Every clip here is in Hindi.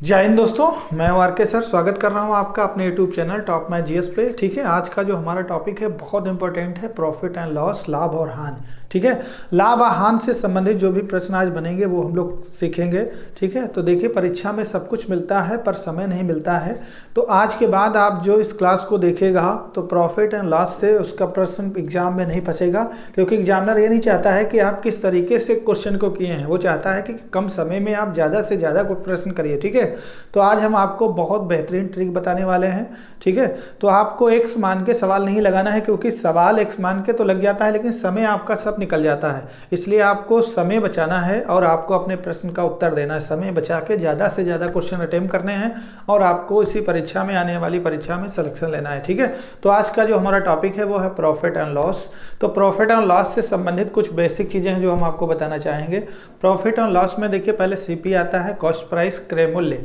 जय हिंद दोस्तों, मैं आर.के. सर स्वागत कर रहा हूं आपका अपने YouTube channel top match GS पे। ठीक है, आज का जो हमारा टॉपिक है बहुत इंपॉर्टेंट है, प्रॉफिट एंड लॉस, लाभ और हानि। ठीक है, लाभ और हानि से संबंधित जो भी प्रश्न आज बनेंगे वो हम लोग सीखेंगे। ठीक है, तो देखिए परीक्षा में सब कुछ मिलता है पर समय नहीं मिलता है। तो आज के बाद आप जो इस क्लास को देखेगा तो प्रॉफिट एंड लॉस से उसका प्रश्न एग्जाम में नहीं फंसेगा, क्योंकि एग्जामिनर ये नहीं चाहता है कि आप किस तरीके से क्वेश्चन को किए हैं, वो चाहता है कि कम समय में आप ज़्यादा से ज़्यादा प्रश्न करिए। ठीक है, तो आज हम आपको बहुत बेहतरीन ट्रिक बताने वाले हैं। ठीक है, तो आपको एक्स मान के सवाल नहीं लगाना है, क्योंकि सवाल एक्स मान के तो लग जाता है लेकिन समय आपका सब निकल जाता है। इसलिए आपको समय बचाना है और आपको अपने प्रश्न का उत्तर देना है। समय बचा के ज़्यादा से ज़्यादा क्वेश्चन अटेम्प्ट करने हैं और आपको इसी परीक्षा में, आने वाली परीक्षा में सिलेक्शन लेना है। ठीक है, तो आज का जो हमारा टॉपिक है वो है प्रॉफिट एंड लॉस। तो प्रॉफिट एंड लॉस से संबंधित कुछ बेसिक चीज़ें हैं जो हम आपको बताना चाहेंगे। प्रॉफिट एंड लॉस में देखिए पहले सीपी आता है, कॉस्ट प्राइस, क्रय मूल्य।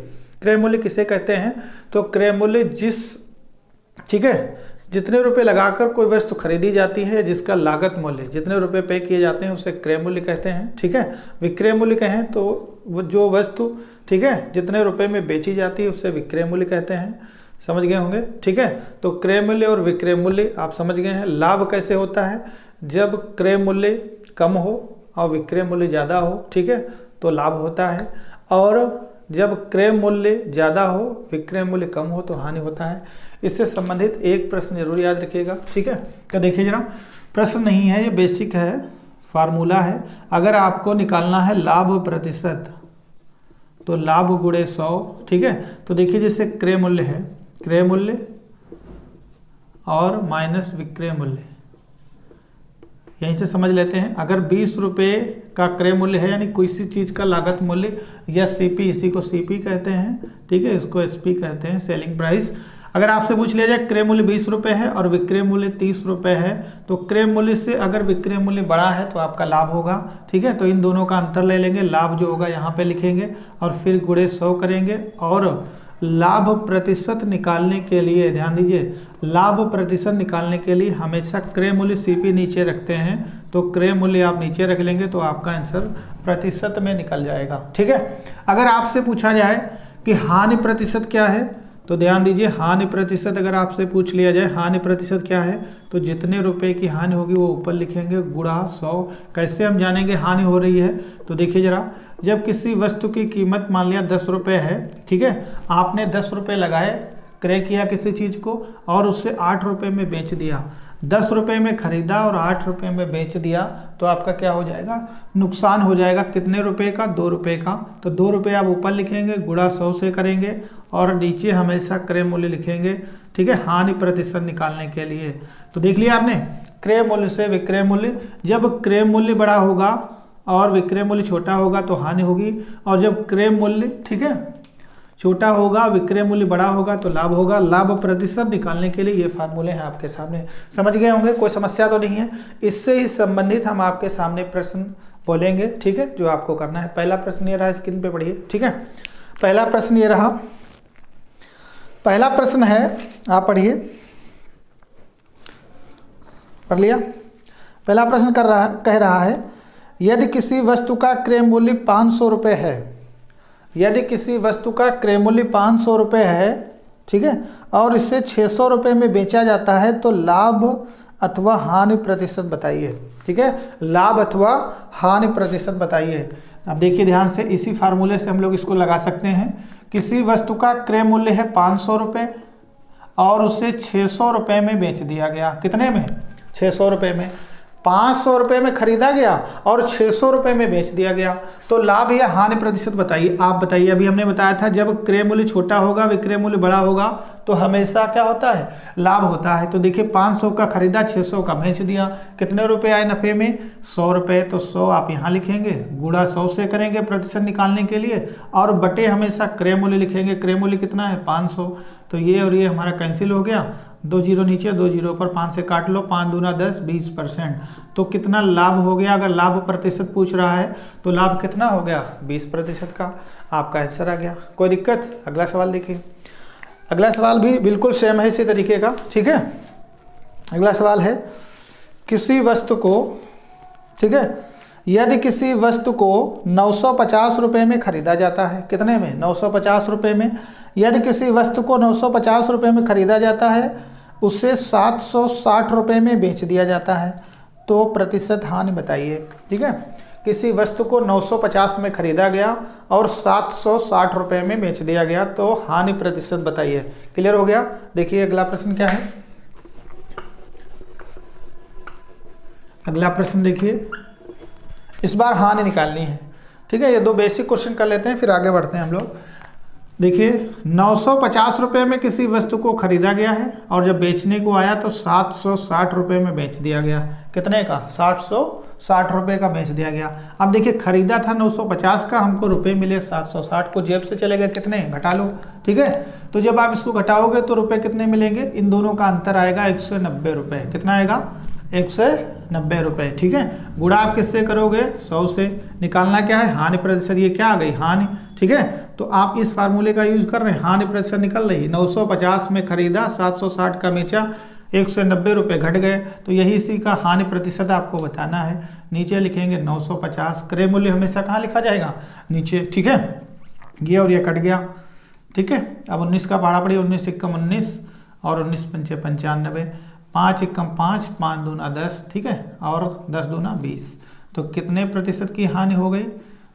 क्रय मूल्य किसे कहते हैं? तो क्रय मूल्य ठीक है, जितने रुपए लगाकर कोई वस्तु खरीदी जाती है, जिसका लागत मूल्य, जितने रुपए पे किए जाते हैं उसे क्रय मूल्य कहते हैं। ठीक है, विक्रय मूल्य कहें तो वो जो वस्तु, ठीक है, जितने रुपए में बेची जाती है उसे विक्रय मूल्य कहते हैं। समझ गए होंगे। ठीक है, तो क्रय मूल्य और विक्रय मूल्य आप समझ गए हैं। लाभ कैसे होता है? जब क्रय मूल्य कम हो और विक्रय मूल्य ज़्यादा हो, ठीक है, तो लाभ होता है। और जब क्रय मूल्य ज़्यादा हो, विक्रय मूल्य कम हो तो हानि होता है। इससे संबंधित एक प्रश्न जरूर याद रखिएगा। ठीक है, तो देखिए जरा, प्रश्न नहीं है, ये बेसिक है, फार्मूला है। अगर आपको निकालना है लाभ प्रतिशत तो लाभ गुणे 100। ठीक है, तो देखिए जैसे क्रय मूल्य है, क्रय मूल्य और माइनस विक्रय मूल्य, यहीं से समझ लेते हैं। अगर 20 रुपये का क्रय मूल्य है, यानी किसी चीज़ का लागत मूल्य, या सीपी, इसी को सीपी कहते हैं, ठीक है, इसको एसपी कहते हैं, सेलिंग प्राइस। अगर आपसे पूछ लिया जाए क्रय मूल्य 20 रुपये है और विक्रय मूल्य 30 रुपये है, तो क्रय मूल्य से अगर विक्रय मूल्य बड़ा है तो आपका लाभ होगा। ठीक है, तो इन दोनों का अंतर ले लेंगे, लाभ जो होगा यहाँ पे लिखेंगे और फिर गुणे 100 करेंगे। और लाभ प्रतिशत निकालने के लिए ध्यान दीजिए, लाभ प्रतिशत निकालने के लिए हमेशा क्रय मूल्य सीपी नीचे रखते हैं, तो क्रय मूल्य आप नीचे रख लेंगे तो आपका आंसर प्रतिशत में निकल जाएगा। ठीक है, अगर आपसे पूछा जाए कि हानि प्रतिशत क्या है, तो ध्यान दीजिए, हानि प्रतिशत अगर आपसे पूछ लिया जाए हानि प्रतिशत क्या है, तो जितने रुपए की हानि होगी वो ऊपर लिखेंगे गुणा 100। कैसे हम जानेंगे हानि हो रही है? तो देखिए जरा, जब किसी वस्तु की कीमत मान लिया 10 रुपये है, ठीक है, आपने 10 रुपये लगाए, क्रय किया किसी चीज़ को और उससे 8 रुपये में बेच दिया। 10 रुपये में खरीदा और 8 रुपये में बेच दिया, तो आपका क्या हो जाएगा? नुकसान हो जाएगा। कितने रुपए का? 2 रुपये का। तो 2 रुपये आप ऊपर लिखेंगे, गुणा 100 से करेंगे और नीचे हमेशा क्रय मूल्य लिखेंगे। ठीक है, हानि प्रतिशत निकालने के लिए। तो देख लिया आपने, क्रय मूल्य से विक्रय मूल्य, जब क्रय मूल्य बड़ा होगा और विक्रय मूल्य छोटा होगा तो हानि होगी, और जब क्रय मूल्य, ठीक है, छोटा होगा, विक्रय मूल्य बड़ा होगा तो लाभ होगा। लाभ प्रतिशत निकालने के लिए ये फार्मूले हैं आपके सामने, समझ गए होंगे, कोई समस्या तो नहीं है। इससे ही संबंधित हम आपके सामने प्रश्न बोलेंगे। ठीक है, जो आपको करना है। पहला प्रश्न ये रहा, स्क्रीन पे पढ़िए। ठीक है, पहला प्रश्न ये रहा, पहला प्रश्न है, आप पढ़िए, पढ़ लिया? पहला प्रश्न कह रहा है, यदि किसी वस्तु का क्रय मूल्य 500 रुपये है, यदि किसी वस्तु का क्रय मूल्य 500 रुपये है, ठीक है, और इसे 600 रुपये में बेचा जाता है, तो लाभ अथवा हानि प्रतिशत बताइए। ठीक है, लाभ अथवा हानि प्रतिशत बताइए। अब देखिए ध्यान से, इसी फार्मूले से हम लोग इसको लगा सकते हैं। किसी वस्तु का क्रय मूल्य है 500 रुपये और उसे 600 रुपये में बेच दिया गया। कितने में? 600 रुपये में। 500 रुपये में खरीदा गया और 600 रुपये में बेच दिया गया, तो लाभ या हानि प्रतिशत बताइए। आप बताइए, अभी हमने बताया था जब क्रय मूल्य छोटा होगा, विक्रय मूल्य बड़ा होगा तो हमेशा क्या होता है? लाभ होता है। तो देखिए 500 का खरीदा, 600 का बेच दिया, कितने रुपए आए नफे में? 100 रुपये। तो 100 आप यहाँ लिखेंगे, गुणा 100 से करेंगे प्रतिशत निकालने के लिए, और बटे हमेशा क्रय मूल्य लिखेंगे। क्रय मूल्य कितना है? 500। तो ये और ये हमारा कैंसिल हो गया, 2 जीरो नीचे, 2 जीरो पर 5 से काट लो, 5 दूना 10, 20%। तो कितना लाभ हो गया? अगर लाभ प्रतिशत पूछ रहा है तो लाभ कितना हो गया? 20% का। आपका आंसर आ गया। कोई दिक्कत? अगला सवाल देखिए। अगला सवाल भी बिल्कुल सेम है इसी तरीके का। ठीक है, अगला सवाल है, किसी वस्तु को, ठीक है, यदि किसी वस्तु को 950 रुपये में खरीदा जाता है, कितने में? 950 रुपये में। यदि किसी वस्तु को 950 रुपये में खरीदा जाता है, उसे 760 रुपये में बेच दिया जाता है, तो प्रतिशत हानि बताइए। ठीक है, किसी वस्तु को 950 में खरीदा गया और 760 रुपये में बेच दिया गया, तो हानि प्रतिशत बताइए। क्लियर हो गया? देखिए अगला प्रश्न क्या है। अगला प्रश्न देखिए, इस बार हानि निकालनी है। ठीक है, ये दो बेसिक क्वेश्चन कर लेते हैं, फिर आगे बढ़ते हैं हम लोग। देखिए 950 रुपये में किसी वस्तु को खरीदा गया है और जब बेचने को आया तो 760 रुपये में बेच दिया गया। कितने का? 760 रुपये का बेच दिया गया। अब देखिए खरीदा था 950 का, हमको रुपए मिले 760, को जेब से चले गए, कितने? घटा लो। ठीक है, तो जब आप इसको घटाओगे तो रुपए कितने मिलेंगे? इन दोनों का अंतर आएगा 190 रुपये। कितना आएगा? 190 रुपये। ठीक है, गुणा आप किससे करोगे? 100 से। निकालना क्या है? हानि प्रतिशत। ये क्या आ गई? हानि। ठीक है, तो आप इस फार्मूले का यूज कर रहे हैं, हानि प्रतिशत निकल रही। 950 में खरीदा, 760 का बेचा, 190 रुपये घट गए, तो यही इसी का हानि प्रतिशत आपको बताना है। नीचे लिखेंगे 950। क्रय मूल्य हमेशा कहाँ लिखा जाएगा? नीचे। ठीक है, ये और ये कट गया। ठीक है, अब 19 का पहाड़ा पड़ी, 19 एकम 19 और 19 पंचे 95, 5 एकम 5, 5 दूना 10। ठीक है, और 10 दूना 20, तो कितने प्रतिशत की हानि हो गई?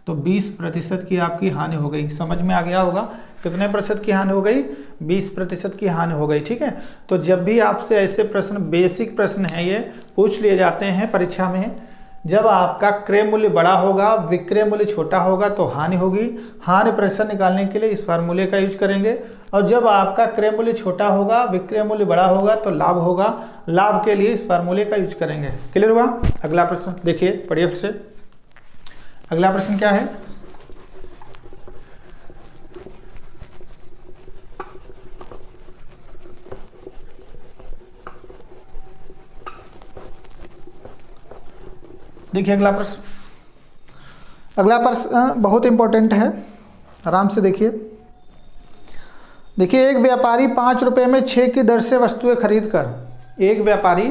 तो 20% की आपकी हानि हो गई। समझ में आ गया होगा कितने प्रतिशत की हानि हो गई? 20% की हानि हो गई। ठीक है, तो जब भी आपसे ऐसे प्रश्न, बेसिक प्रश्न है ये, पूछ लिए जाते हैं परीक्षा में, जब आपका क्रय मूल्य बड़ा होगा, विक्रय मूल्य छोटा होगा, तो हानि होगी। हानि प्रतिशत निकालने के लिए इस फार्मूले का यूज करेंगे। और जब आपका क्रय मूल्य छोटा होगा, विक्रय मूल्य बड़ा होगा, तो लाभ होगा। लाभ के लिए इस फार्मूले का यूज करेंगे। क्लियर हुआ? अगला प्रश्न देखिए, पढ़िए फिर से। अगला प्रश्न क्या है? देखिए अगला प्रश्न। अगला प्रश्न बहुत इंपॉर्टेंट है, आराम से देखिए। देखिए एक व्यापारी 5 रुपये में 6 की दर से वस्तुएं खरीद कर, एक व्यापारी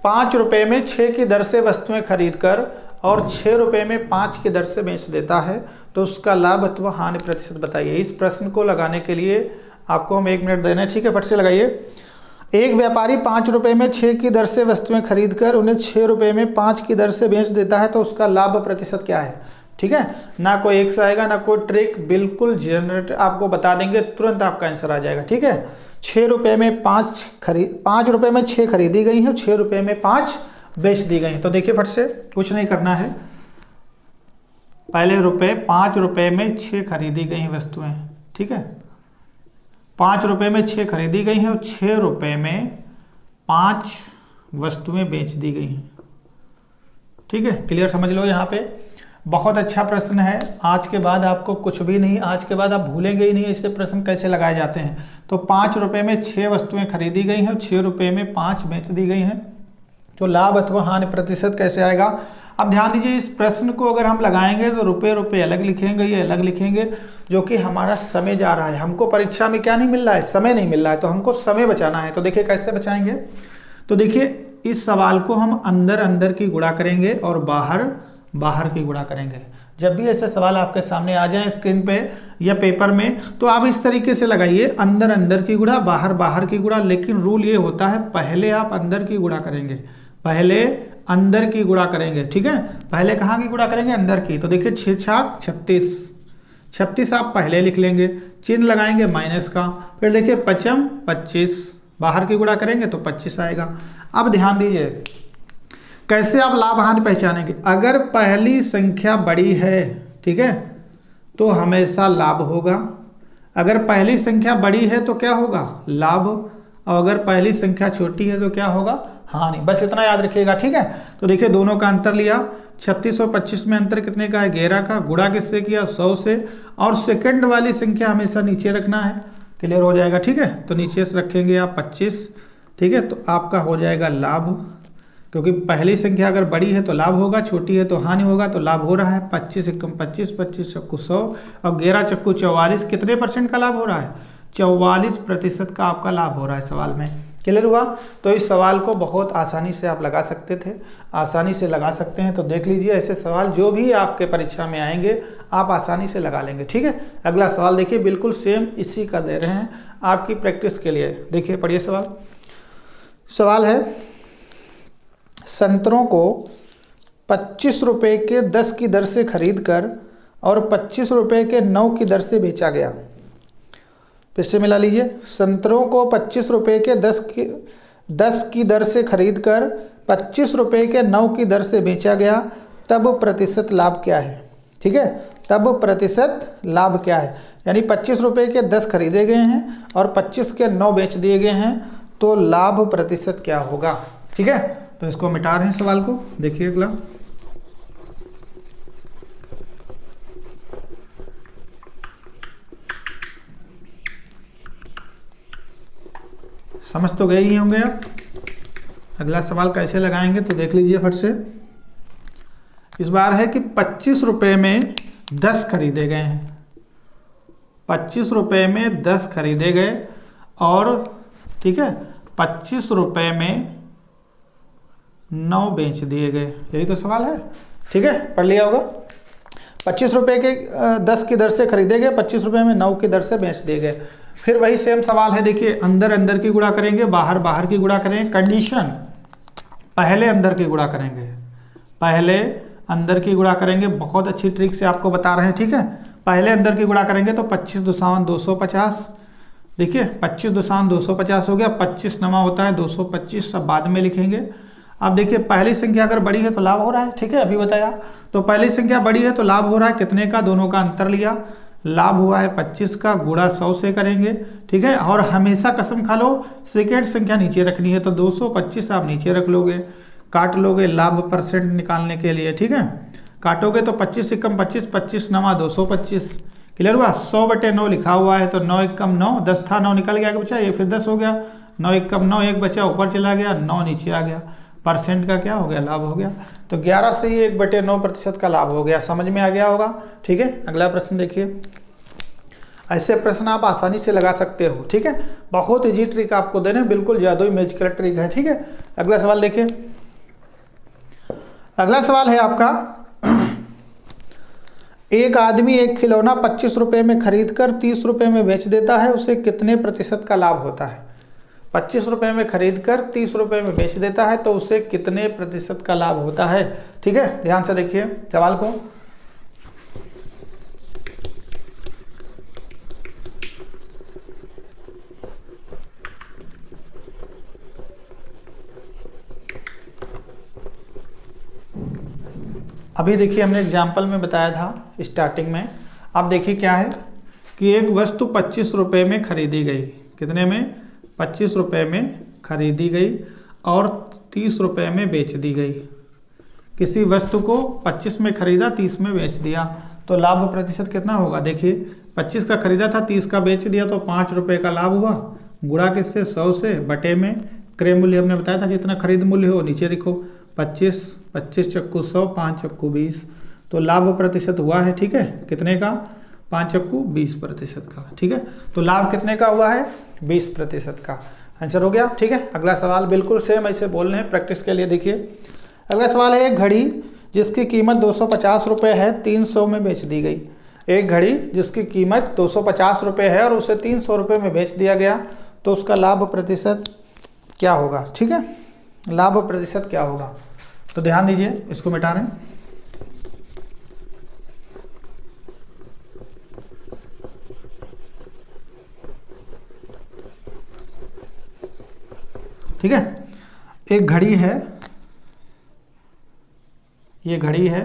5 रुपये में 6 की दर से वस्तुएं खरीद कर और 6 रुपये में 5 की दर से बेच देता है, तो उसका लाभ अथवा हानि प्रतिशत बताइए। इस प्रश्न को लगाने के लिए आपको हम 1 मिनट देना है। ठीक है, फट से लगाइए। एक व्यापारी 5 रुपये में 6 की दर से वस्तुएं खरीद कर उन्हें 6 रुपये में 5 की दर से बेच देता है, तो उसका लाभ प्रतिशत क्या है? ठीक है, ना कोई एक्स आएगा, ना कोई ट्रिक, बिल्कुल जनरेट आपको बता देंगे, तुरंत आपका आंसर आ जाएगा। ठीक है, 6 रुपये में 5 रुपये में 6 खरीदी गई हैं, 6 रुपये में 5 बेच दी गई। तो देखिए फट से, कुछ नहीं करना है, पहले 5 रुपये में 6 खरीदी गई वस्तुएं। ठीक है, 5 रुपये में 6 खरीदी गई हैं और 6 रुपये में 5 वस्तुएं बेच दी गई हैं। ठीक है, क्लियर समझ लो। यहाँ पे बहुत अच्छा प्रश्न है। आज के बाद आपको कुछ भी नहीं, आज के बाद आप भूलेंगे ही नहीं ऐसे प्रश्न कैसे लगाए जाते हैं। तो 5 रुपये में 6 वस्तुएं खरीदी गई हैं और 6 रुपये में 5 बेच दी गई हैं, तो लाभ अथवा हानि प्रतिशत कैसे आएगा? अब ध्यान दीजिए, इस प्रश्न को अगर हम लगाएंगे तो रुपये अलग लिखेंगे, ये अलग लिखेंगे, जो कि हमारा समय जा रहा है। हमको परीक्षा में क्या नहीं मिल रहा है? समय नहीं मिल रहा है, तो हमको समय बचाना है। तो देखिए कैसे बचाएंगे। तो देखिए इस सवाल को हम अंदर अंदर की गुणा करेंगे और बाहर बाहर की गुणा करेंगे। जब भी ऐसे सवाल आपके सामने आ जाए स्क्रीन पे या पेपर में, तो आप इस तरीके से लगाइए, अंदर अंदर की गुणा, बाहर बाहर की गुणा। लेकिन रूल ये होता है, पहले आप अंदर की गुणा करेंगे, पहले अंदर की गुणा करेंगे। ठीक है, पहले कहाँ की गुणा करेंगे? अंदर की। तो देखिए 6 छाक 36, 36 आप पहले लिख लेंगे, चिन्ह लगाएंगे माइनस का। फिर देखिए 5 25, बाहर की गुणा करेंगे तो 25 आएगा। अब ध्यान दीजिए कैसे आप लाभ हानि पहचानेंगे। अगर पहली संख्या बड़ी है, ठीक है, तो हमेशा लाभ होगा। अगर पहली संख्या बड़ी है तो क्या होगा? लाभ। और अगर पहली संख्या छोटी है तो क्या होगा? हानि। बस इतना याद रखिएगा। ठीक है, तो देखिए दोनों का अंतर लिया, 36 और 25 में अंतर कितने का है? 11 का। गुणा किससे किया? 100 से। और सेकंड वाली संख्या हमेशा नीचे रखना है। क्लियर हो जाएगा। ठीक है, तो नीचे से रखेंगे आप 25। ठीक है, तो आपका हो जाएगा लाभ, क्योंकि पहली संख्या अगर बड़ी है तो लाभ होगा, छोटी है तो हानि होगा। तो लाभ हो रहा है 25 एकम 25, 25 चक्कू 100 और 11 चक्कू 44। कितने % का लाभ हो रहा है? 44% का आपका लाभ हो रहा है सवाल में। क्लियर हुआ? तो इस सवाल को बहुत आसानी से आप लगा सकते थे, आसानी से लगा सकते हैं। तो देख लीजिए, ऐसे सवाल जो भी आपके परीक्षा में आएंगे आप आसानी से लगा लेंगे। ठीक है, अगला सवाल देखिए, बिल्कुल सेम इसी का दे रहे हैं आपकी प्रैक्टिस के लिए। देखिए, पढ़िए सवाल। सवाल है, संतरों को 25 रुपये के 10 की दर से खरीद कर और 25 रुपये के 9 की दर से बेचा गया। फिर से मिला लीजिए, संतरों को 25 रुपये के 10 की दर से खरीद कर 25 रुपये के 9 की दर से बेचा गया, तब प्रतिशत लाभ क्या है? ठीक है, तब प्रतिशत लाभ क्या है? यानी 25 रुपये के 10 खरीदे गए हैं और 25 के 9 बेच दिए गए हैं, तो लाभ प्रतिशत क्या होगा? ठीक है, तो इसको मिटा रहे हैं सवाल को। देखिए अगला, समझ तो गए ही होंगे आप। अगला सवाल कैसे लगाएंगे तो देख लीजिए फट से। इस बार है कि 25 रुपये में 10 खरीदे गए हैं, 25 रुपये में 10 खरीदे गए और ठीक है 25 रुपये में 9 बेच दिए गए। यही तो सवाल है। ठीक है, पढ़ लिया होगा। 25 रुपये के 10 की दर से खरीदे गए, 25 रुपये में 9 की दर से बेच दिए गए। फिर वही सेम सवाल है, देखिए, अंदर अंदर की गुणा करेंगे, बाहर बाहर की गुणा करेंगे। कंडीशन, पहले अंदर की गुणा करेंगे, पहले अंदर की गुणा करेंगे। बहुत अच्छी ट्रिक से आपको बता रहे हैं। ठीक है, पहले अंदर की गुणा करेंगे तो 25 दूसावन 250। देखिए 25 दूसावन 250 हो गया, 25 नमा होता है 225, सब बाद में लिखेंगे। अब देखिए, पहली संख्या अगर बड़ी है तो लाभ हो रहा है। ठीक है, अभी बताया। तो पहली संख्या बड़ी है तो लाभ हो रहा है, कितने का? दोनों का अंतर लिया, लाभ हुआ है 25 का, गुणा 100 से करेंगे। ठीक है, और हमेशा कसम खा लो सेकेंड संख्या नीचे रखनी है, तो 225 आप नीचे रख लोगे, काट लोगे लाभ परसेंट निकालने के लिए। ठीक है, काटोगे तो 25 से कम 25, 25 नमा 225। क्लियर हुआ? 100/9 लिखा हुआ है, तो 9 एक कम 9, 10 था, 9 निकल गया बच्चा, ये फिर 10 हो गया, 9 एक कम 9, एक बचा ऊपर चला गया, 9 नीचे आ गया, परसेंट का क्या हो गया? लाभ हो गया। तो 11 से ही 1/9% का लाभ हो गया। समझ में आ गया होगा। ठीक है, अगला प्रश्न देखिए। ऐसे प्रश्न आप आसानी से लगा सकते हो। ठीक है, बहुत इजी ट्रिक आपको दे रहे हैं, बिल्कुल जादुई मैजिकल ट्रिक है। ठीक है, अगला सवाल देखिए। अगला सवाल है आपका, एक आदमी एक खिलौना 25 रुपये में खरीद कर 30 रुपये में बेच देता है, उसे कितने प्रतिशत का लाभ होता है? 25 रुपये में खरीद कर 30 रुपये में बेच देता है, तो उसे कितने प्रतिशत का लाभ होता है? ठीक है, ध्यान से देखिए सवाल को। अभी देखिए, हमने एग्जाम्पल में बताया था स्टार्टिंग में। अब देखिए क्या है कि एक वस्तु 25 रुपये में खरीदी गई, कितने में? 25 रुपये में खरीदी गई और 30 रुपये में बेच दी गई। किसी वस्तु को 25 में खरीदा, 30 में बेच दिया, तो लाभ प्रतिशत कितना होगा? देखिए 25 का खरीदा था, 30 का बेच दिया, तो 5 रुपये का लाभ हुआ। गुणा किससे? 100 से, बटे में क्रय मूल्य हमने बताया था जितना खरीद मूल्य हो नीचे लिखो। 25 25 चक्कू 100, 5 चक्कू 20, तो लाभ प्रतिशत हुआ है। ठीक है, कितने का? 5 चक्कू 20% का। ठीक है, तो लाभ कितने का हुआ है? 20% का। आंसर हो गया। ठीक है, अगला सवाल बिल्कुल सेम ऐसे बोल रहे हैं प्रैक्टिस के लिए। देखिए अगला सवाल है, एक घड़ी जिसकी कीमत 250 रुपये है 300 में बेच दी गई। एक घड़ी जिसकी कीमत 250 रुपये है और उसे 300 रुपये में बेच दिया गया, तो उसका लाभ प्रतिशत क्या होगा? ठीक है, लाभ प्रतिशत क्या होगा? तो ध्यान दीजिए, इसको मिटा रहे हैं। ठीक है, एक घड़ी है, ये घड़ी है,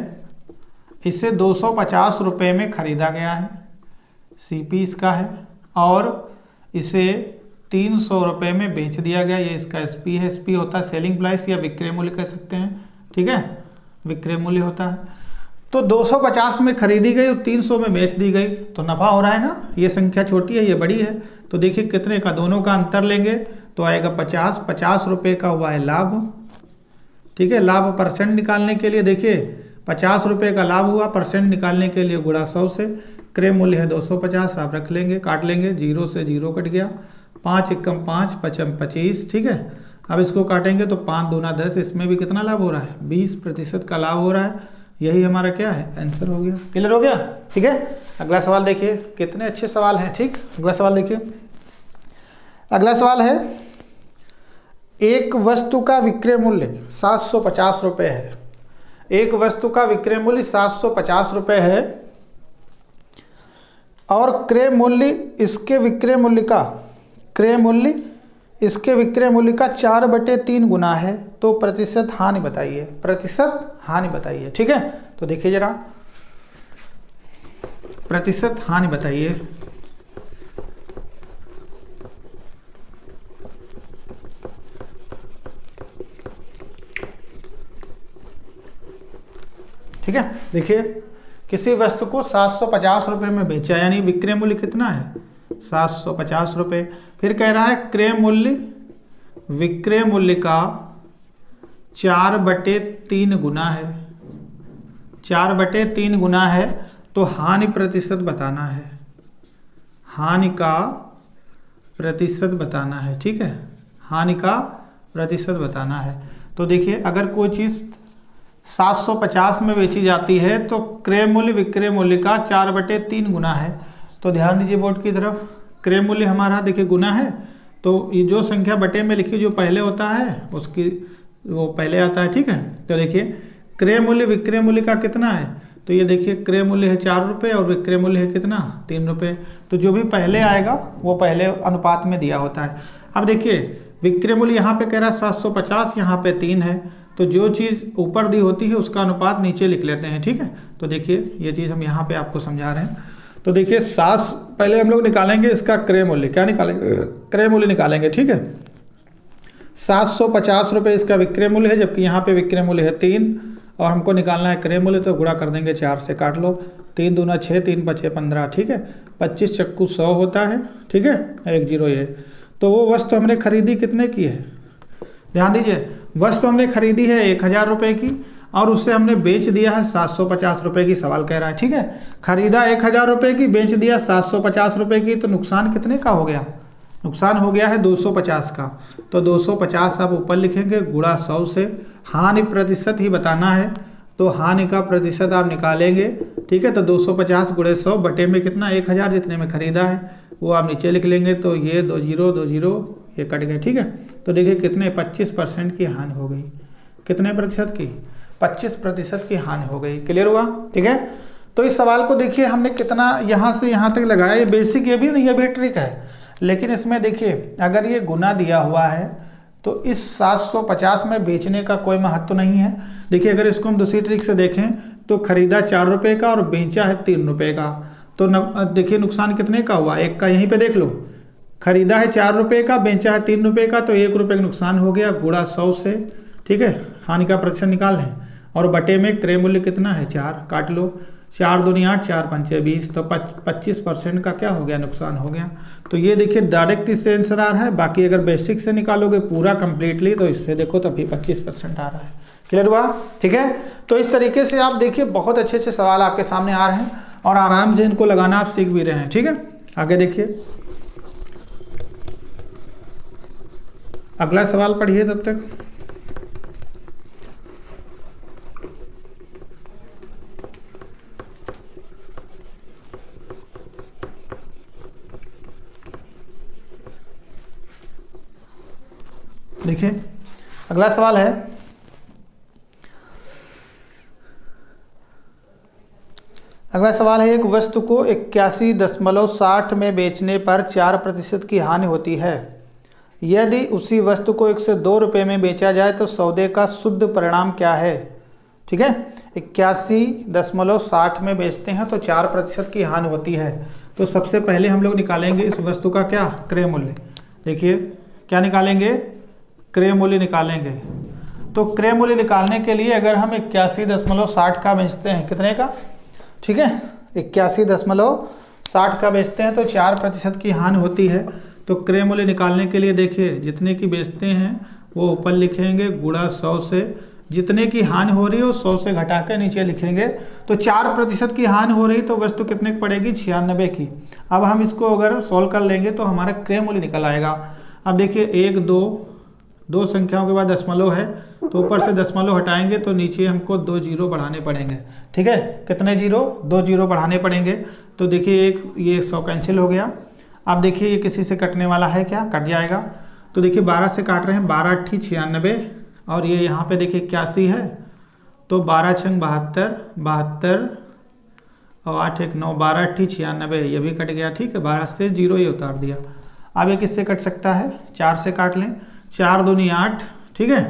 इसे 250 रुपये में खरीदा गया है, सीपी इसका है, और इसे 300 रुपये में बेच दिया गया। ये इसका एसपी है। एसपी होता है सेलिंग प्राइस या विक्रय मूल्य कह सकते हैं। ठीक है, विक्रय मूल्य होता है। तो 250 में खरीदी गई और 300 में बेच दी गई, तो नफा हो रहा है ना। ये संख्या छोटी है, ये बड़ी है, तो देखिए कितने का? दोनों का अंतर लेंगे तो आएगा 50 रुपये का हुआ है लाभ। ठीक है, लाभ परसेंट निकालने के लिए देखिए 50 रुपये का लाभ हुआ, परसेंट निकालने के लिए गुणा 100 से, क्रय मूल्य है 250, आप रख लेंगे, काट लेंगे, 0 से 0 कट गया, 5 एकम 5, 5 25, ठीक है। अब इसको काटेंगे तो 5 दूना 10, इसमें भी कितना लाभ हो रहा है, 20% का लाभ हो रहा है। यही हमारा क्या है, आंसर हो गया। क्लियर हो गया, ठीक है। अगला सवाल देखिए, कितने अच्छे सवाल हैं, ठीक। अगला सवाल देखिए, अगला सवाल है, एक वस्तु का विक्रय मूल्य 750 रुपये है। एक वस्तु का विक्रय मूल्य 750 रुपये है और क्रय मूल्य इसके विक्रय मूल्य का, क्रय मूल्य इसके विक्रय मूल्य का 4/3 गुना है, तो प्रतिशत हानि बताइए, प्रतिशत हानि बताइए, ठीक है। तो देखिए जरा, प्रतिशत हानि बताइए। ठीक है, देखिए किसी वस्तु को 750 रुपये में बेचा, यानी विक्रय मूल्य कितना है, 750 रुपये। फिर कह रहा है क्रय मूल्य, विक्रय मूल्य का 4/3 गुना है, 4/3 गुना है, तो हानि प्रतिशत बताना है, हानि का प्रतिशत बताना है, ठीक है, हानि का प्रतिशत बताना है। तो देखिए अगर कोई चीज़ 750 में बेची जाती है तो क्रय मूल्य विक्रय मूल्य का 4/3 गुना है। तो ध्यान दीजिए बोर्ड की तरफ, क्रय मूल्य हमारा देखिए गुना है, तो ये जो संख्या बटे में लिखी जो पहले होता है उसकी वो पहले आता है, ठीक है। तो देखिए क्रय मूल्य विक्रय मूल्य का कितना है, तो ये देखिए क्रय मूल्य है 4 रुपये और विक्रय मूल्य है कितना, 3 रुपये। तो जो भी पहले आएगा वो पहले अनुपात में दिया होता है। अब देखिए विक्रय मूल्य यहाँ पे कह रहा है 750, यहाँ पे 3 है, तो जो चीज़ ऊपर दी होती है उसका अनुपात नीचे लिख लेते हैं, ठीक है। तो देखिए ये चीज़ हम यहाँ पे आपको समझा रहे हैं। तो देखिए 7, पहले हम लोग निकालेंगे इसका क्रय मूल्य, क्या निकालेंगे, क्रय मूल्य निकालेंगे, ठीक है। 750 रुपये इसका विक्रय मूल्य है, जबकि यहाँ पे विक्रय मूल्य है 3 और हमको निकालना है क्रय मूल्य, तो गुणा कर देंगे 4 से, काट लो, 3 दूना 6, 3 5 15, ठीक है। 25 चक्कू 100 होता है, ठीक है, 1 0 ये। तो वो वस्तु हमने खरीदी कितने की है, ध्यान दीजिए, वस्तु हमने खरीदी है 1000 रुपये की और उससे हमने बेच दिया है 750 रुपये की, सवाल कह रहा है, ठीक है। खरीदा 1000 रुपये की, बेच दिया 750 रुपये की, तो नुकसान कितने का हो गया, नुकसान हो गया है 250 का। तो 250 आप ऊपर लिखेंगे गुणा 100 से, हानि प्रतिशत ही बताना है, तो हानि का प्रतिशत आप निकालेंगे, ठीक है। तो 250 गुणे 100 बटे में कितना, 1000 जितने में खरीदा है वो आप नीचे लिख लेंगे, तो ये 2 0 ये कट गए, ठीक है। तो देखिए कितने, 25% की हानि हो गई, कितने प्रतिशत की, 25% की हानि हो गई। क्लियर हुआ, ठीक है। तो इस सवाल को देखिए हमने कितना यहाँ से यहाँ तक लगाया, ये बेसिक ये भी नहीं, ये भी ट्रिक है, लेकिन इसमें देखिए अगर ये गुना दिया हुआ है तो इस 750 में बेचने का कोई महत्व नहीं है। देखिए अगर इसको हम दूसरी ट्रिक से देखें तो खरीदा 4 रुपये का और बेचा है 3 रुपये का, तो देखिए नुकसान कितने का हुआ, एक का, यहीं पे देख लो, खरीदा है 4 रुपये का, बेचा है 3 रुपये का, तो 1 रुपये का नुकसान हो गया, गुणा 100 से, ठीक है, हानि का प्रतिशत निकाल लें, और बटे में क्रय मूल्य कितना है 4, काट लो, 4 दूनी 8, 4 पंचे 20, तो 25% का क्या हो गया, नुकसान हो गया। तो ये देखिए डायरेक्ट इससे आंसर आ रहा है, बाकी अगर बेसिक से निकालोगे पूरा कंप्लीटली तो इससे देखो तभी 25% आ रहा है। क्लियर हुआ, ठीक है। तो इस तरीके से आप देखिए बहुत अच्छे अच्छे सवाल आपके सामने आ रहे हैं और आराम से इनको लगाना आप सीख भी रहे हैं, ठीक है। आगे देखिए अगला सवाल पढ़िए तब तक। देखिए अगला सवाल है, अगला सवाल है, एक वस्तु को 81.60 में बेचने पर 4% की हानि होती है। यदि उसी वस्तु को 102 रुपये में बेचा जाए तो सौदे का शुद्ध परिणाम क्या है, ठीक है। 81.60 में बेचते हैं तो 4% की हानि होती है। तो सबसे पहले हम लोग निकालेंगे इस वस्तु का क्या, क्रय मूल्य। देखिए क्या निकालेंगे, क्रय मूल्य निकालेंगे। तो क्रय मूल्य निकालने के लिए अगर हम 81.60 का बेचते हैं, कितने का, ठीक है, 81.60 का बेचते हैं तो 4% की हानि होती है। तो क्रय मूल्य निकालने के लिए देखिए जितने की बेचते हैं वो ऊपर लिखेंगे गुणा 100 से, जितने की हानि हो रही है वो 100 से घटा के नीचे लिखेंगे। तो 4% की हानि हो रही तो वस्तु कितने की पड़ेगी, 96 की। अब हम इसको अगर सॉल्व कर लेंगे तो हमारा क्रय मूल्य निकल आएगा। अब देखिए 1 2 दो संख्याओं के बाद दशमलव है तो ऊपर से दशमलव हटाएंगे तो नीचे हमको 2 जीरो बढ़ाने पड़ेंगे। ठीक है, कितने जीरो, 2 जीरो बढ़ाने पड़ेंगे। तो देखिए एक ये 100 कैंसिल हो गया। अब देखिए ये किसी से कटने वाला है क्या, कट जाएगा। तो देखिए 12 से काट रहे हैं, 12 8 96 और ये यहाँ पे देखिए 81 है तो 12 छंग 72, 72 और 8 1 9, 12 8 96, ये भी कट गया। ठीक है, 12 से जीरो ही उतार दिया। अब ये किससे कट सकता है, 4 से काट लें, 4 दूनी 8। ठीक है,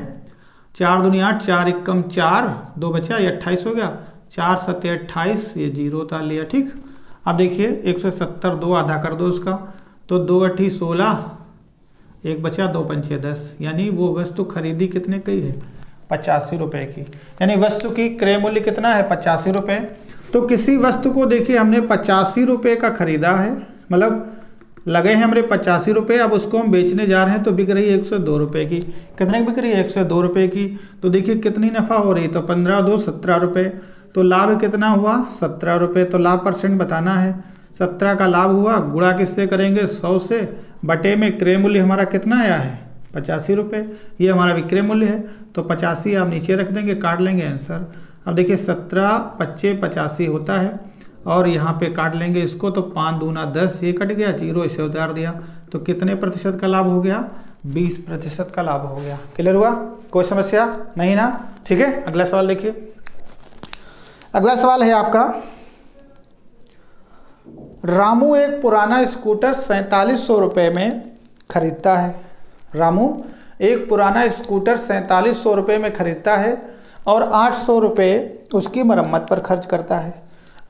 4 दूनी 8, 4 1 कम 4, 2 बचा, ये 28 हो गया, 4 7 28, ये जीरो उतार लिया। ठीक, अब देखिए 170 2 आधा कर दो उसका, तो 2 8 16, एक बचा, 2 पंचे 10, यानी वो वस्तु खरीदी कितने की है, 85 रुपए की। यानी वस्तु की क्रय मूल्य कितना है, 85 रुपए। तो किसी वस्तु को देखिए हमने 85 रुपए का खरीदा है, मतलब लगे हैं हमारे 85 रुपये, अब उसको हम बेचने जा रहे हैं तो बिक रही है 102 रुपये की। कितने की बिक रही है, 102 रुपये की। तो देखिए कितनी नफ़ा हो रही है, तो 15 2 17 रुपये। तो लाभ कितना हुआ, 17 रुपये। तो लाभ परसेंट बताना है, 17 का लाभ हुआ, गुणा किससे करेंगे, 100 से, बटे में क्रय मूल्य हमारा कितना आया है, 85 रुपये। ये हमारा विक्रय मूल्य है तो 85 आप नीचे रख देंगे, काट लेंगे आंसर। अब देखिए 17 25 85 होता है और यहाँ पे काट लेंगे इसको, तो 5 दूना 10, ये कट गया, जीरो इसे उतार दिया। तो कितने प्रतिशत का लाभ हो गया, 20% का लाभ हो गया। क्लियर हुआ, कोई समस्या नहीं ना। ठीक है, अगला सवाल देखिए। अगला सवाल है आपका, रामू एक पुराना स्कूटर 4700 रुपये में खरीदता है। रामू एक पुराना स्कूटर 4700 रुपये में खरीदता है और 800 रुपये उसकी मरम्मत पर खर्च करता है।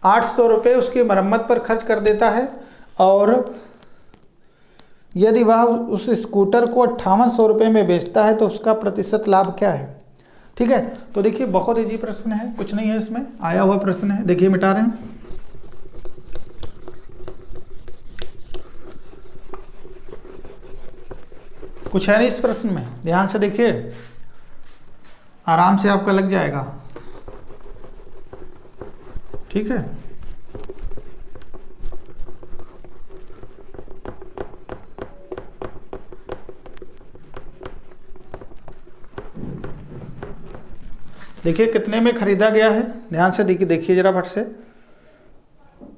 800 रुपये उसकी मरम्मत पर खर्च कर देता है और यदि वह उस स्कूटर को 5800 रुपये में बेचता है तो उसका प्रतिशत लाभ क्या है। ठीक है, तो देखिए बहुत इजी प्रश्न है, कुछ नहीं है इसमें, आया हुआ प्रश्न है। देखिए मिटा रहे हैं, कुछ है नहीं इस प्रश्न में, ध्यान से देखिए, आराम से आपका लग जाएगा। ठीक है, देखिए कितने में खरीदा गया है, ध्यान से देखिए जरा फट से,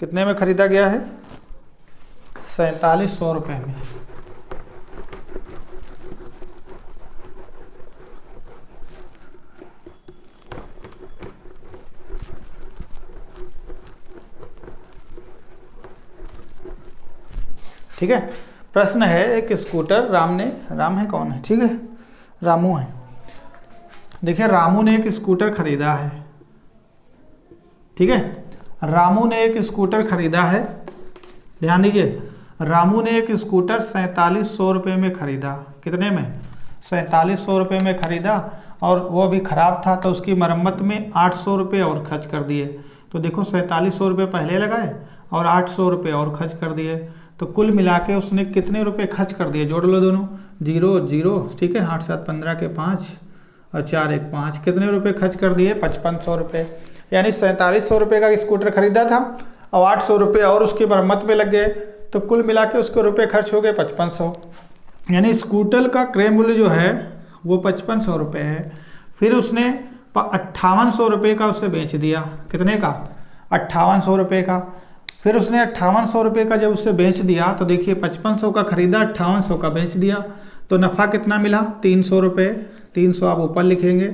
कितने में खरीदा गया है, 4700 रुपये में। ठीक है, प्रश्न है एक स्कूटर राम है कौन है, ठीक है, रामू है। देखिए रामू ने एक स्कूटर खरीदा है। ठीक है, रामू ने एक स्कूटर खरीदा है, ध्यान दीजिए, रामू ने एक स्कूटर 4700 रुपये में खरीदा। कितने में, 4700 रुपये में खरीदा और वो भी ख़राब था तो उसकी मरम्मत में 800 रुपये और खर्च कर दिए। तो देखो 4700 रुपये पहले लगाए और 800 रुपये और खर्च कर दिए, तो कुल मिला के उसने कितने रुपए खर्च कर दिए, जोड़ लो दोनों, 0 0। ठीक है, 8 7 15 के 5 और 4 1 5, कितने रुपए खर्च कर दिए, 5500 रुपये। यानी 4700 रुपये का स्कूटर खरीदा था और 800 रुपये और उसकी मरम्मत में लग गए, तो कुल मिला के उसके रुपये खर्च हो गए 5500। यानी स्कूटर का क्रय मूल्य जो है वो 5500 रुपये है। फिर उसने 5800 रुपये का उसे बेच दिया। कितने का, 5800 रुपये का। फिर उसने 5800 रुपये का जब उसे बेच दिया तो देखिए 5500 का खरीदा, 5800 का बेच दिया, तो नफ़ा कितना मिला, 300 रुपये। 300 आप ऊपर लिखेंगे,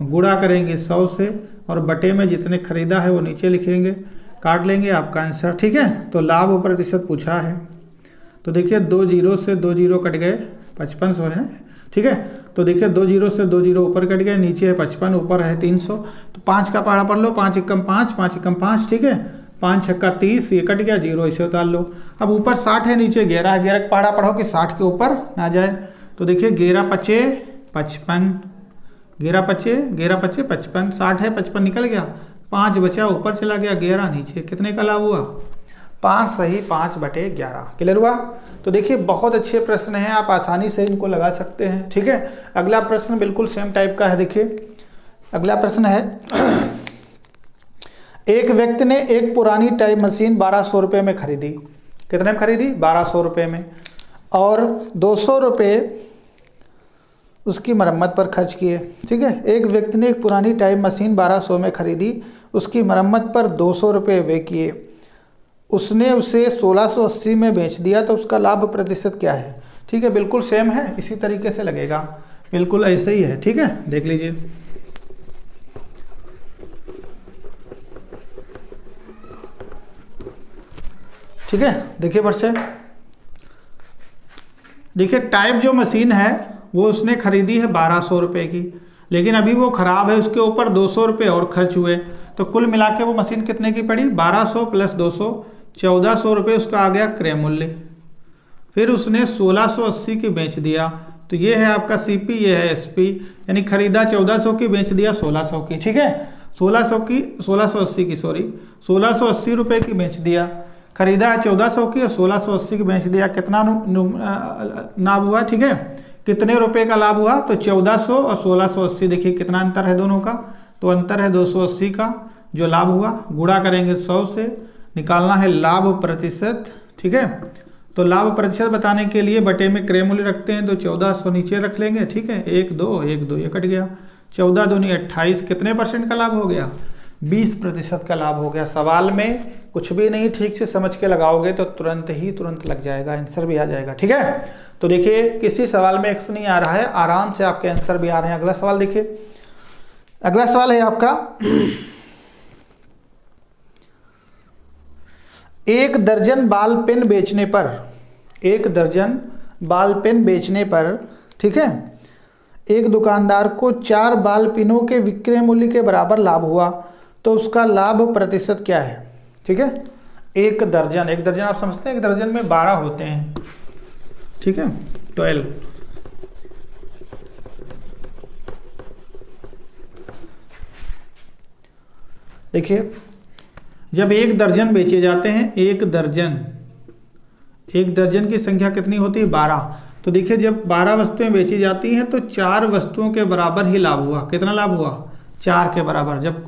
गुणा करेंगे 100 से और बटे में जितने खरीदा है वो नीचे लिखेंगे, काट लेंगे आपका आंसर। ठीक है, तो लाभ और प्रतिशत पूछा है, तो देखिए 2 जीरो से 2 जीरो कट गए, 5500 है ना। ठीक है, तो देखिए 2 जीरो से 2 जीरो ऊपर कट गए, नीचे है 55, ऊपर है 300। तो 5 का पहाड़ा पढ़ लो, 5 एकम 5, 5 एकम 5। ठीक है, 5 छक्का 30, ये कट गया, जीरो इसे उतार लो। अब ऊपर 60 है, नीचे 11 है, 11 का पहाड़ा पढ़ो कि 60 के ऊपर ना जाए। तो देखिए 11 पचे 55, 11 पचे 55, 60 है, 55 निकल गया, 5 बचा, ऊपर चला गया, 11 नीचे। कितने का लाभ हुआ, 5 सही 5/11। क्लियर हुआ। तो देखिए बहुत अच्छे प्रश्न हैं, आप आसानी से इनको लगा सकते हैं। ठीक है, अगला प्रश्न बिल्कुल सेम टाइप का है। देखिए अगला प्रश्न है, एक व्यक्ति ने एक पुरानी टाइप मशीन 1200 रुपये में खरीदी। कितने में खरीदी? 1200 रुपये में, और 200 रुपये उसकी मरम्मत पर खर्च किए। ठीक है, एक व्यक्ति ने एक पुरानी टाइप मशीन 1200 में खरीदी, उसकी मरम्मत पर 200 रुपये व्यय किए, उसने उसे 1680 में बेच दिया, तो उसका लाभ प्रतिशत क्या है? ठीक है, बिल्कुल सेम है, इसी तरीके से लगेगा, बिल्कुल ऐसे ही है। ठीक है, देख लीजिए। ठीक है, देखिए बच्चे, देखिए टाइप जो मशीन है वो उसने खरीदी है 1200 रुपये की, लेकिन अभी वो ख़राब है, उसके ऊपर 200 रुपये और खर्च हुए, तो कुल मिला के वो मशीन कितने की पड़ी? 1200 प्लस 200, 1400 रुपये उसका आ गया क्रय मूल्य। फिर उसने 1680 की बेच दिया, तो ये है आपका सीपी, ये है एसपी, यानी खरीदा 1400 की, बेच दिया 1600 की। ठीक है, 1680 की, सॉरी 1680 रुपये की बेच दिया, खरीदा है 1400 की और 1680 की बेच दिया। कितना लाभ हुआ? ठीक है, कितने रुपए का लाभ हुआ? तो 1400 और 1680, देखिए कितना अंतर है दोनों का, तो अंतर है 280 का जो लाभ हुआ। गुणा करेंगे 100 से, निकालना है लाभ प्रतिशत। ठीक है, तो लाभ प्रतिशत बताने के लिए बटे में क्रय मूल्य रखते हैं, तो 1400 नीचे रख लेंगे। ठीक है, 1 2 ये कट गया, 14 दूनी 28, कितने परसेंट का लाभ हो गया? 20% का लाभ हो गया। सवाल में कुछ भी नहीं, ठीक से समझ के लगाओगे तो तुरंत लग जाएगा, आंसर भी आ जाएगा। ठीक है, तो देखिए किसी सवाल में एक्स नहीं आ रहा है, आराम से आपके आंसर भी आ रहे हैं। अगला सवाल देखिए, अगला सवाल है आपका, एक दर्जन बाल पेन बेचने पर, एक दर्जन बाल पेन बेचने पर, ठीक है, एक दुकानदार को 4 बाल पेनों के विक्रय मूल्य के बराबर लाभ हुआ, तो उसका लाभ प्रतिशत क्या है? ठीक है, एक दर्जन आप समझते हैं, एक दर्जन में 12 होते हैं। ठीक है, 12। देखिए जब एक दर्जन बेचे जाते हैं, एक दर्जन की संख्या कितनी होती है? 12। तो देखिए जब 12 वस्तुएं बेची जाती हैं तो 4 वस्तुओं के बराबर ही लाभ हुआ। कितना लाभ हुआ? 4 के बराबर। जब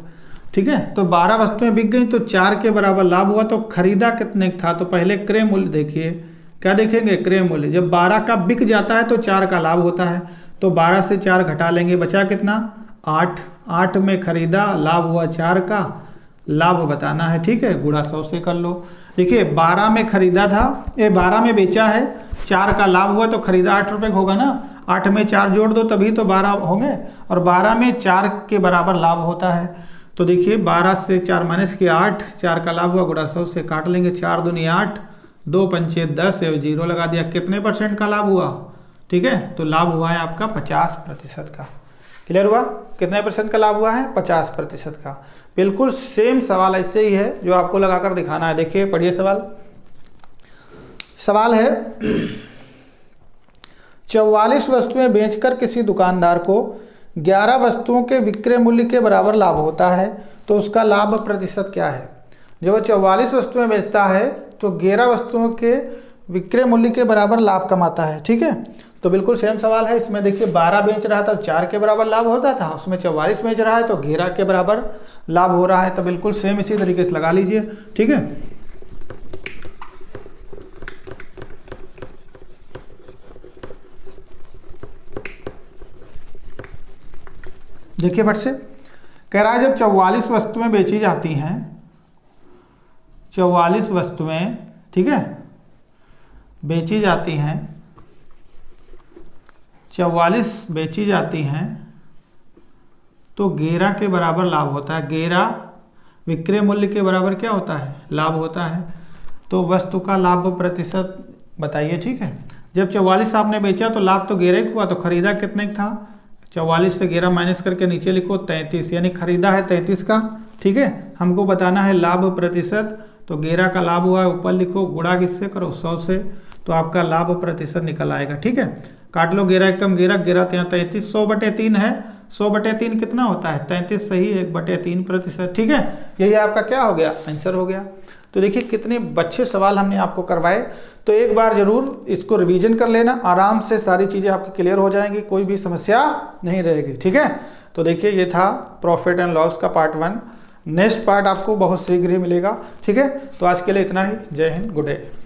ठीक है, तो 12 वस्तुएं बिक गई तो 4 के बराबर लाभ हुआ। तो खरीदा कितने था? तो पहले क्रय मूल्य देखिए, क्या देखेंगे? क्रय मूल्य। जब 12 का बिक जाता है तो 4 का लाभ होता है, तो 12 से 4 घटा लेंगे, बचा कितना? 8। 8 में खरीदा, लाभ हुआ 4 का, लाभ बताना है। ठीक है, गुणा 100 से कर लो। देखिए 12 में खरीदा था, ये 12 में बेचा है, 4 का लाभ हुआ, तो खरीदा 8 रुपये का होगा ना। 8 में 4 जोड़ दो तभी तो 12 होंगे, और 12 में 4 के बराबर लाभ होता है। तो देखिए 12 से 4 माइनस किया 8, 4 का लाभ हुआ, गुणा 100 से काट लेंगे। 4 दूनी 8, 2 पंचे 10, 0 लगा दिया। कितने परसेंट का लाभ हुआ? ठीक है, तो लाभ हुआ है आपका 50% का। क्लियर हुआ? कितने परसेंट का लाभ हुआ है? 50% का। बिल्कुल सेम सवाल ऐसे ही है जो आपको लगाकर दिखाना है। देखिए पढ़िए सवाल। सवाल है 44 वस्तुएं बेचकर किसी दुकानदार को 11 वस्तुओं के विक्रय मूल्य के बराबर लाभ होता है, तो उसका लाभ प्रतिशत क्या है? जब वो 44 वस्तुएं बेचता है तो 11 वस्तुओं के विक्रय मूल्य के बराबर लाभ कमाता है। ठीक है, तो बिल्कुल सेम सवाल है। इसमें देखिए 12 बेच रहा था तो 4 के बराबर लाभ होता था, उसमें 44 बेच रहा है तो 11 के बराबर लाभ हो रहा है। तो बिल्कुल सेम इसी तरीके से लगा लीजिए। ठीक है, देखिए फट से कह रहा है जब 44 वस्तुएं बेची जाती हैं, 44 वस्तुएं, ठीक है, बेची जाती हैं, 44 बेची जाती हैं, तो 11 के बराबर लाभ होता है। 11 विक्रय मूल्य के बराबर क्या होता है? लाभ होता है। तो वस्तु का लाभ प्रतिशत बताइए। ठीक है, जब 44 आपने बेचा तो लाभ तो 11 हुआ, तो खरीदा कितने था? 44 से 11 माइनस करके नीचे लिखो 33, यानी खरीदा है 33 का। ठीक है, हमको बताना है लाभ प्रतिशत, तो 11 का लाभ हुआ है, ऊपर लिखो, गुणा किससे करो? 100 से, तो आपका लाभ प्रतिशत निकल आएगा। ठीक है, काट लो, 11 कम 11, 11 यहाँ 33, 100/3 है। 100/3 कितना होता है? 33, सही, 1/3%। ठीक है, यही आपका क्या हो गया? आंसर हो गया। तो देखिए कितने अच्छे सवाल हमने आपको करवाए। तो एक बार जरूर इसको रिवीजन कर लेना, आराम से सारी चीज़ें आपकी क्लियर हो जाएंगी, कोई भी समस्या नहीं रहेगी। ठीक है, तो देखिए ये था प्रॉफिट एंड लॉस का पार्ट 1। नेक्स्ट पार्ट आपको बहुत शीघ्र ही मिलेगा। ठीक है, तो आज के लिए इतना ही। जय हिंद, गुड डे।